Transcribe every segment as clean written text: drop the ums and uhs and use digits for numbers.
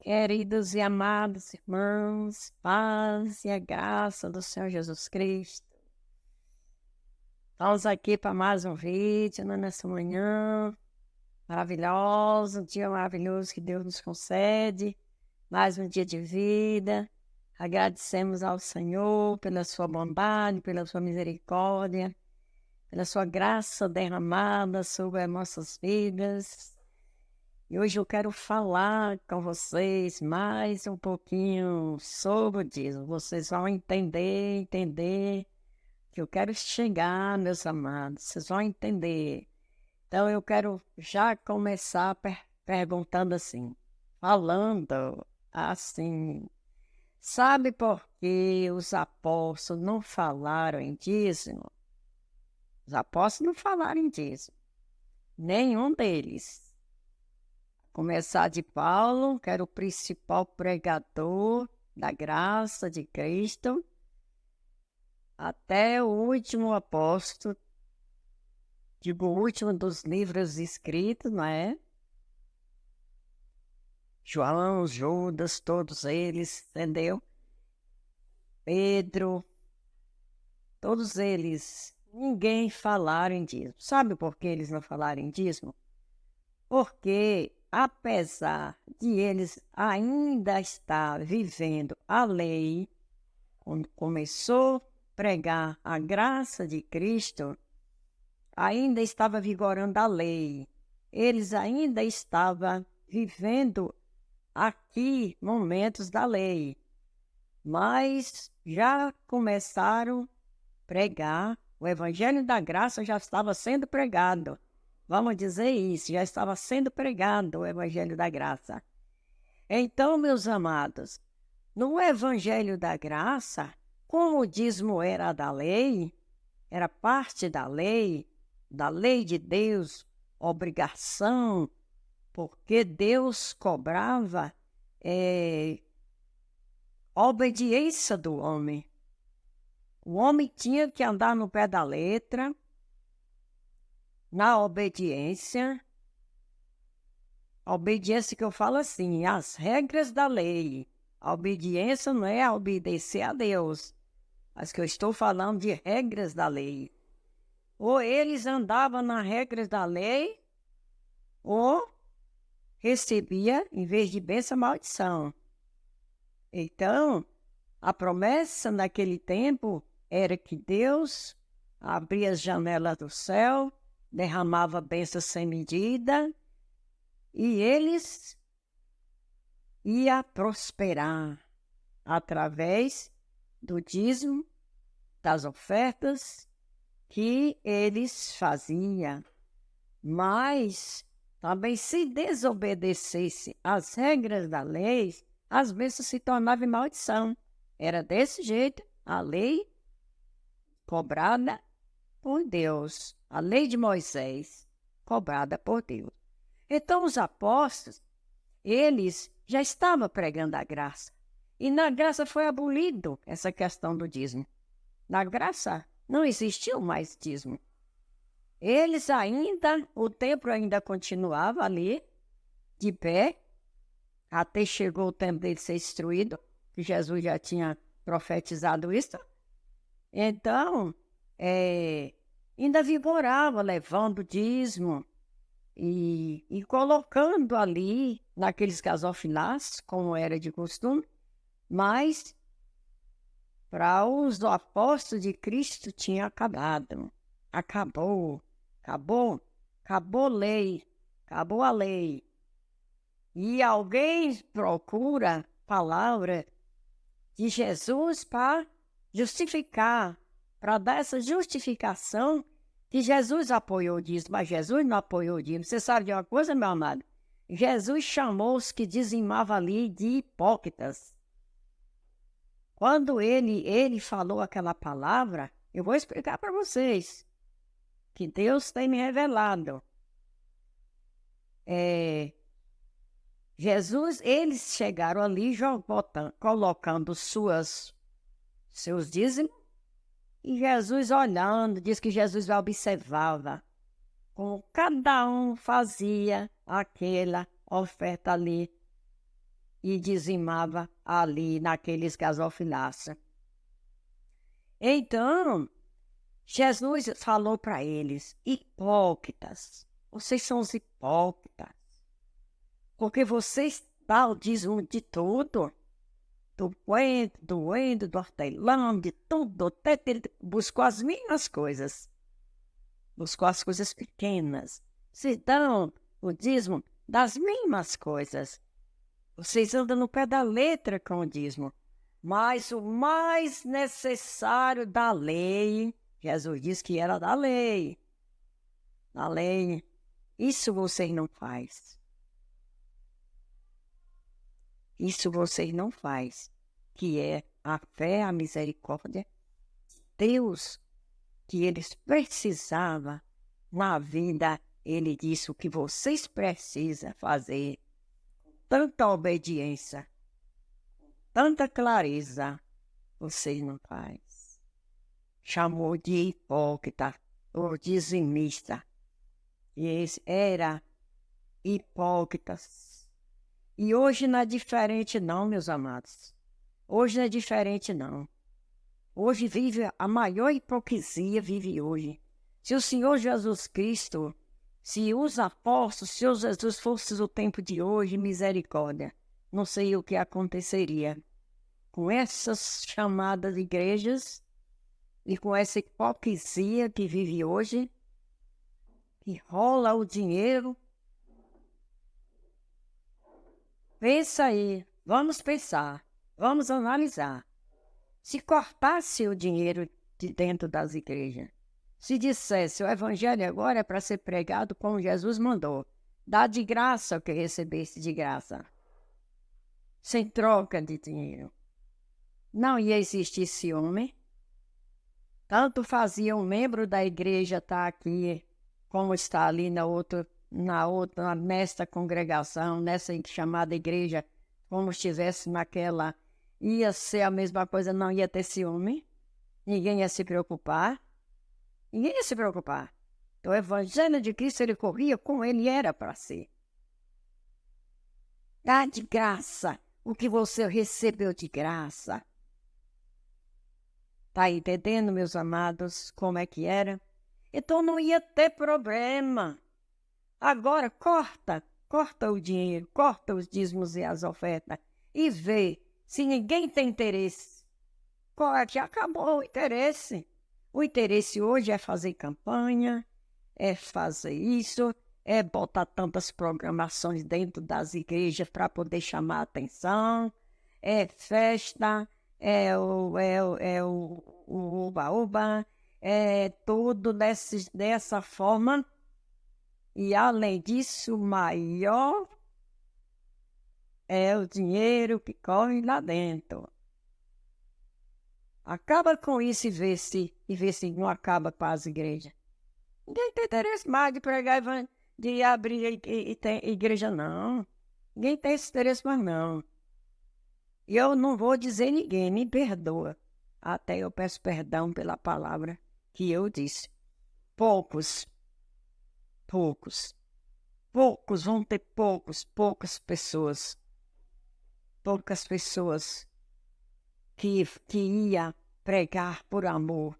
Queridos e amados irmãos, paz e a graça do Senhor Jesus Cristo. Estamos aqui para mais um vídeo, nessa manhã maravilhosa, um dia maravilhoso que Deus nos concede, mais um dia de vida. Agradecemos ao Senhor pela sua bondade, pela sua misericórdia, pela sua graça derramada sobre as nossas vidas. E hoje eu quero falar com vocês mais um pouquinho sobre o dízimo. Vocês vão entender que eu quero chegar, meus amados. Vocês vão entender. Então eu quero já começar perguntando assim, falando assim. Sabe por que os apóstolos não falaram em dízimo? Os apóstolos não falaram em dízimo. Nenhum deles. Começar de Paulo, que era o principal pregador da graça de Cristo, até o último apóstolo, digo, o último dos livros escritos, não é? João, Judas, todos eles, entendeu? Pedro, todos eles, ninguém falaram em dízimo. Sabe por que eles não falaram em dízimo? Porque, apesar de eles ainda estar vivendo a lei, quando começou a pregar a graça de Cristo, ainda estava vigorando a lei. Eles ainda estavam vivendo aqui momentos da lei, mas já começaram a pregar, o evangelho da graça já estava sendo pregado. Vamos dizer isso, já estava sendo pregado o evangelho da graça. Então, meus amados, no evangelho da graça, como o dízimo era da lei, era parte da lei de Deus, obrigação, porque Deus cobrava obediência do homem. O homem tinha que andar no pé da letra, na obediência. A obediência que eu falo assim, as regras da lei. A obediência não é obedecer a Deus, mas que eu estou falando de regras da lei. Ou eles andavam nas regras da lei, ou recebia, em vez de bênção, maldição. Então, a promessa naquele tempo era que Deus abria as janelas do céu, derramava bênção sem medida, e eles iam prosperar através do dízimo, das ofertas que eles faziam. Mas também, se desobedecesse às regras da lei, as bênçãos se tornavam maldição. Era desse jeito a lei cobrada por Deus, a lei de Moisés cobrada por Deus. Então os apóstolos, eles já estavam pregando a graça. E na graça foi abolido essa questão do dízimo. Na graça não existiu mais dízimo. Eles ainda, o templo ainda continuava ali, de pé, até chegou o tempo dele ser destruído, que Jesus já tinha profetizado isso. Então, ainda vigorava, levando dízimo e colocando ali, naqueles gasofilaços, como era de costume, mas para os apóstolos de Cristo tinha acabado. Acabou acabou a lei. E alguém procura palavra de Jesus para justificar, para dar essa justificação que Jesus apoiou o dízimo, mas Jesus não apoiou o dízimo. Você sabe de uma coisa, meu amado? Jesus chamou os que dizimavam ali de hipócritas. Quando ele falou aquela palavra, eu vou explicar para vocês, que Deus tem me revelado. Jesus, eles chegaram ali colocando seus dízimos, e Jesus olhando, diz que Jesus observava como cada um fazia aquela oferta ali. e dizimava ali naqueles gasofilaços. Então, Jesus falou para eles: hipócritas, vocês são os hipócritas, porque vocês dão o dízimo de tudo, do coentro, do hortelã, de tudo, até ele buscou as minhas coisas, buscou as coisas pequenas. Vocês dão o dízimo das mesmas coisas. Vocês andam no pé da letra com o dízimo. Mas o mais necessário da lei, Jesus disse que era da lei. Da lei. Isso vocês não faz. Isso vocês não faz. Que é a fé, a misericórdia de Deus, que eles precisavam na vida. Ele disse o que vocês precisam fazer. Tanta obediência, tanta clareza, vocês não faz. Chamou de hipócrita, ou dizimista. E esse era hipócritas. E hoje não é diferente não, meus amados. Hoje não é diferente não. Hoje vive a maior hipocrisia, vive hoje. Se o Senhor Jesus Cristo, se os apóstolos, se o Jesus fosse o tempo de hoje, misericórdia, não sei o que aconteceria com essas chamadas igrejas e com essa hipocrisia que vive hoje, que rola o dinheiro. Pensa aí, vamos pensar, vamos analisar. Se cortasse o dinheiro de dentro das igrejas, se dissesse o evangelho agora é para ser pregado como Jesus mandou, dá de graça o que recebesse de graça, sem troca de dinheiro, não ia existir ciúme. Tanto fazia um membro da igreja estar aqui, como está ali nesta congregação, nessa chamada igreja, como estivesse naquela, ia ser a mesma coisa, não ia ter ciúme, ninguém ia se preocupar. Ninguém ia se preocupar. O evangelho de Cristo, ele corria como ele era para ser. Dá de graça o que você recebeu de graça. Tá entendendo, meus amados, como é que era? Então não ia ter problema. Agora corta o dinheiro, corta os dízimos e as ofertas e vê se ninguém tem interesse. Corte, acabou o interesse. O interesse hoje é fazer campanha, é fazer isso, é botar tantas programações dentro das igrejas para poder chamar a atenção, é festa, é o uba-uba, é tudo dessa forma. E além disso, o maior é o dinheiro que corre lá dentro. Acaba com isso e vê se não acaba com as igrejas. Ninguém tem interesse mais de pregar, de abrir e ter igreja, não. Ninguém tem esse interesse mais, não. E eu não vou dizer ninguém, me perdoa. Até eu peço perdão pela palavra que eu disse. Poucos vão ter poucas pessoas que ia pregar por amor,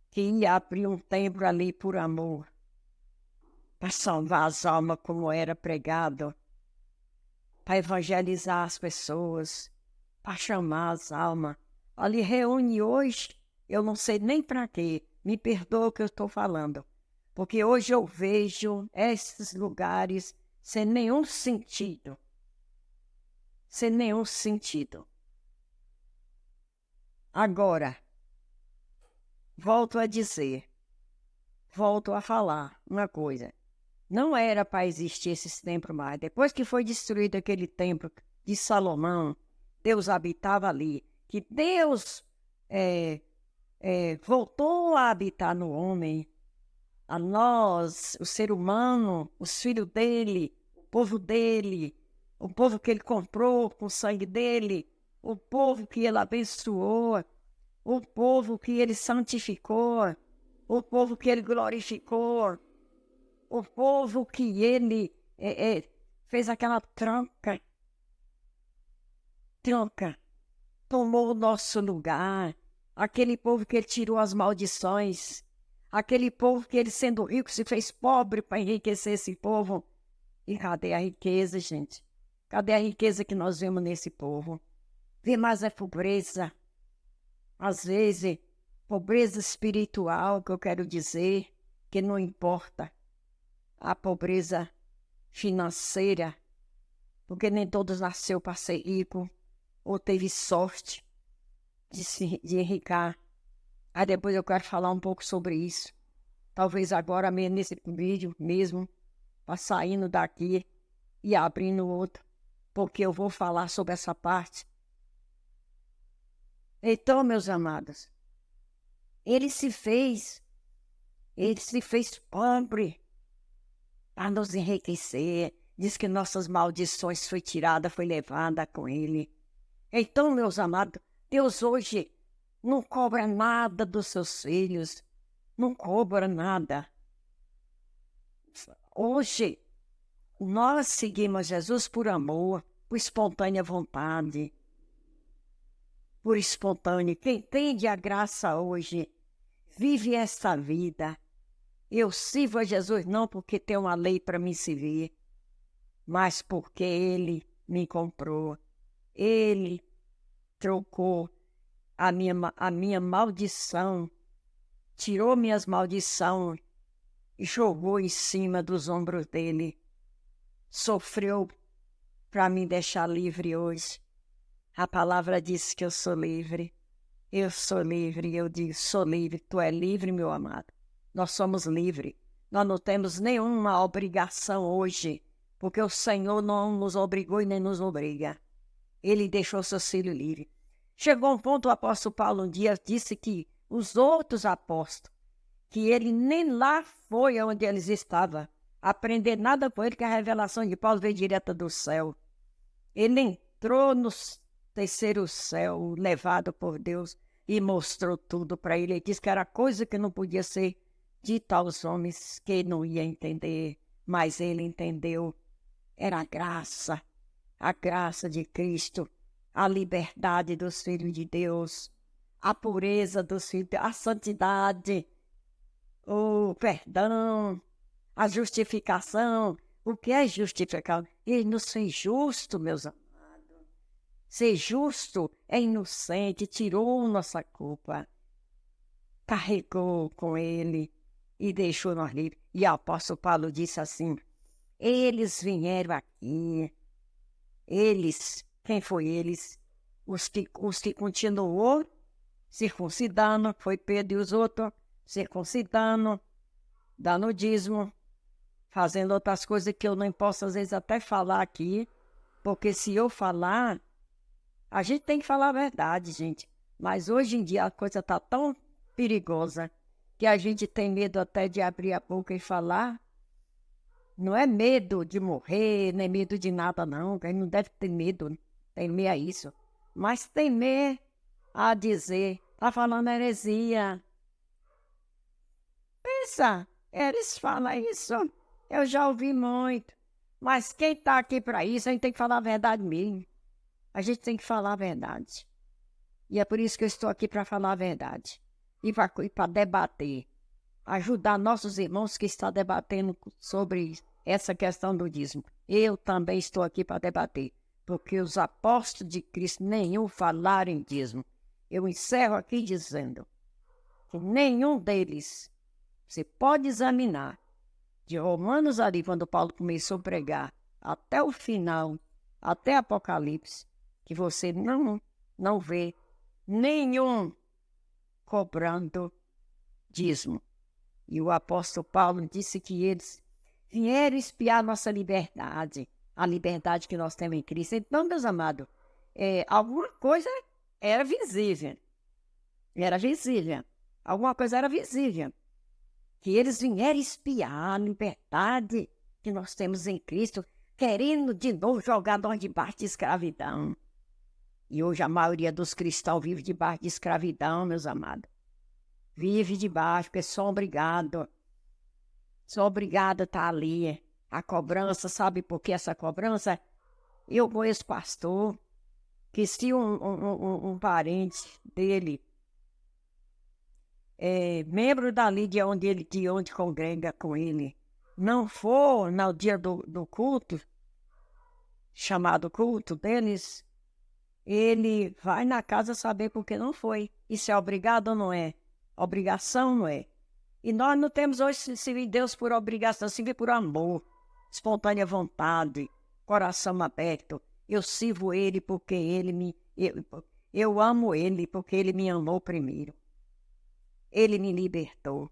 que ia abrir um templo ali por amor, para salvar as almas como era pregado, para evangelizar as pessoas, para chamar as almas. Ali reúne hoje, eu não sei nem para quê, me perdoa o que eu estou falando, porque hoje eu vejo esses lugares sem nenhum sentido. Sem nenhum sentido. Agora, volto a falar uma coisa. Não era para existir esses templos mais. Depois que foi destruído aquele templo de Salomão, Deus habitava ali. Que Deus voltou a habitar no homem, a nós, o ser humano, os filhos dele, o povo que ele comprou com o sangue dele, o povo que ele abençoou, o povo que ele santificou, o povo que ele glorificou, o povo que ele fez aquela troca troca, tomou o nosso lugar. Aquele povo que ele tirou as maldições. Aquele povo que ele, sendo rico, se fez pobre para enriquecer esse povo. E cadê a riqueza, gente? Cadê a riqueza que nós vemos nesse povo? Vê mais a pobreza. Às vezes, pobreza espiritual, que eu quero dizer, que não importa. A pobreza financeira, porque nem todos nasceu para ser rico, ou teve sorte de enricar. Aí depois eu quero falar um pouco sobre isso. Talvez agora mesmo, nesse vídeo mesmo, para saindo daqui e abrindo outro, porque eu vou falar sobre essa parte. Então, meus amados, ele se fez pobre para nos enriquecer. Diz que nossas maldições foi tirada, foi levada com ele. Então, meus amados, Deus hoje não cobra nada dos seus filhos, não cobra nada. Hoje, nós seguimos Jesus por amor, por espontânea vontade, por espontâneo. Quem entende a graça hoje, vive esta vida. Eu sirvo a Jesus não porque tem uma lei para me servir, mas porque Ele me comprou. Ele trocou a minha maldição, tirou minhas maldições e jogou em cima dos ombros dele. Sofreu para me deixar livre hoje. A palavra diz que eu sou livre. Eu sou livre, eu digo, sou livre. Tu é livre, meu amado. Nós somos livres. Nós não temos nenhuma obrigação hoje, porque o Senhor não nos obrigou e nem nos obriga. Ele deixou seus filhos livres. Chegou um ponto, o apóstolo Paulo um dia disse que os outros apóstolos, que ele nem lá foi onde eles estavam, aprender nada com ele, que a revelação de Paulo veio direta do céu. Ele entrou no terceiro céu, levado por Deus, e mostrou tudo para ele. Ele disse que era coisa que não podia ser dita aos homens, que ele não ia entender, mas ele entendeu. Era a graça de Cristo, a liberdade dos filhos de Deus, a pureza dos filhos de Deus, a santidade, o perdão, a justificação. O que é justificar? Ele nos fez justo, meus amados. Ser justo é inocente, tirou nossa culpa, carregou com ele e deixou nós livres. E o apóstolo Paulo disse assim, eles vieram aqui, eles, quem foi eles? Os que continuou circuncidando, foi Pedro e os outros, circuncidando, dando dízimo, fazendo outras coisas que eu não posso às vezes até falar aqui, porque se eu falar, a gente tem que falar a verdade, gente. Mas hoje em dia a coisa está tão perigosa que a gente tem medo até de abrir a boca e falar. Não é medo de morrer, nem medo de nada, não. A gente não deve ter medo, temer a isso. Mas temer a dizer, está falando heresia. Pensa, eles falam isso. Eu já ouvi muito. Mas quem está aqui para isso, a gente tem que falar a verdade mesmo. A gente tem que falar a verdade. E é por isso que eu estou aqui para falar a verdade. E para debater. Ajudar nossos irmãos que estão debatendo sobre essa questão do dízimo. Eu também estou aqui para debater. Porque os apóstolos de Cristo nenhum falaram em dízimo. Eu encerro aqui dizendo que nenhum deles, você pode examinar, de Romanos ali, quando Paulo começou a pregar, até o final, até Apocalipse, que você não vê nenhum cobrando dízimo. E o apóstolo Paulo disse que eles vieram espiar nossa liberdade, a liberdade que nós temos em Cristo. Então, meus amados, alguma coisa era visível. Alguma coisa era visível. Que eles vieram espiar a liberdade que nós temos em Cristo, querendo de novo jogar nós debaixo de escravidão. E hoje a maioria dos cristãos vive debaixo de escravidão, meus amados. Vive debaixo, porque são obrigados. Sou obrigada a estar ali. A cobrança, sabe por que essa cobrança? Eu conheço pastor que se um parente dele, membro dali de onde congrega com ele, não for no dia do culto, chamado culto deles, ele vai na casa saber por que não foi. Isso é obrigado ou não é? Obrigação não é? E nós não temos hoje servir Deus por obrigação, servir por amor, espontânea vontade, coração aberto. Eu sirvo Ele porque Ele me... Eu amo Ele porque Ele me amou primeiro. Ele me libertou.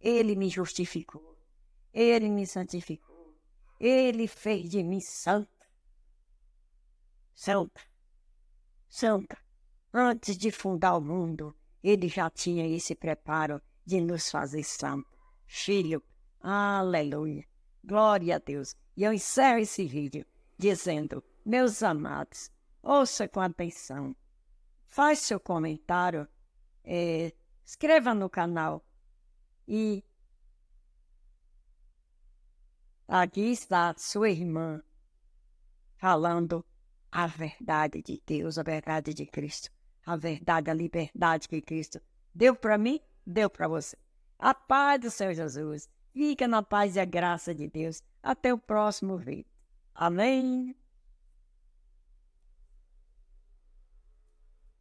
Ele me justificou. Ele me santificou. Ele fez de mim santa. Santa. Santa. Antes de fundar o mundo, Ele já tinha esse preparo de nos fazer santos. Filho, aleluia, glória a Deus. E eu encerro esse vídeo dizendo, meus amados, ouça com atenção, faz seu comentário, escreva no canal e aqui está sua irmã falando a verdade de Deus, a verdade de Cristo, a verdade, a liberdade que Cristo deu para mim, deu para você. A paz do Senhor Jesus. Fica na paz e a graça de Deus. Até o próximo vídeo. Amém.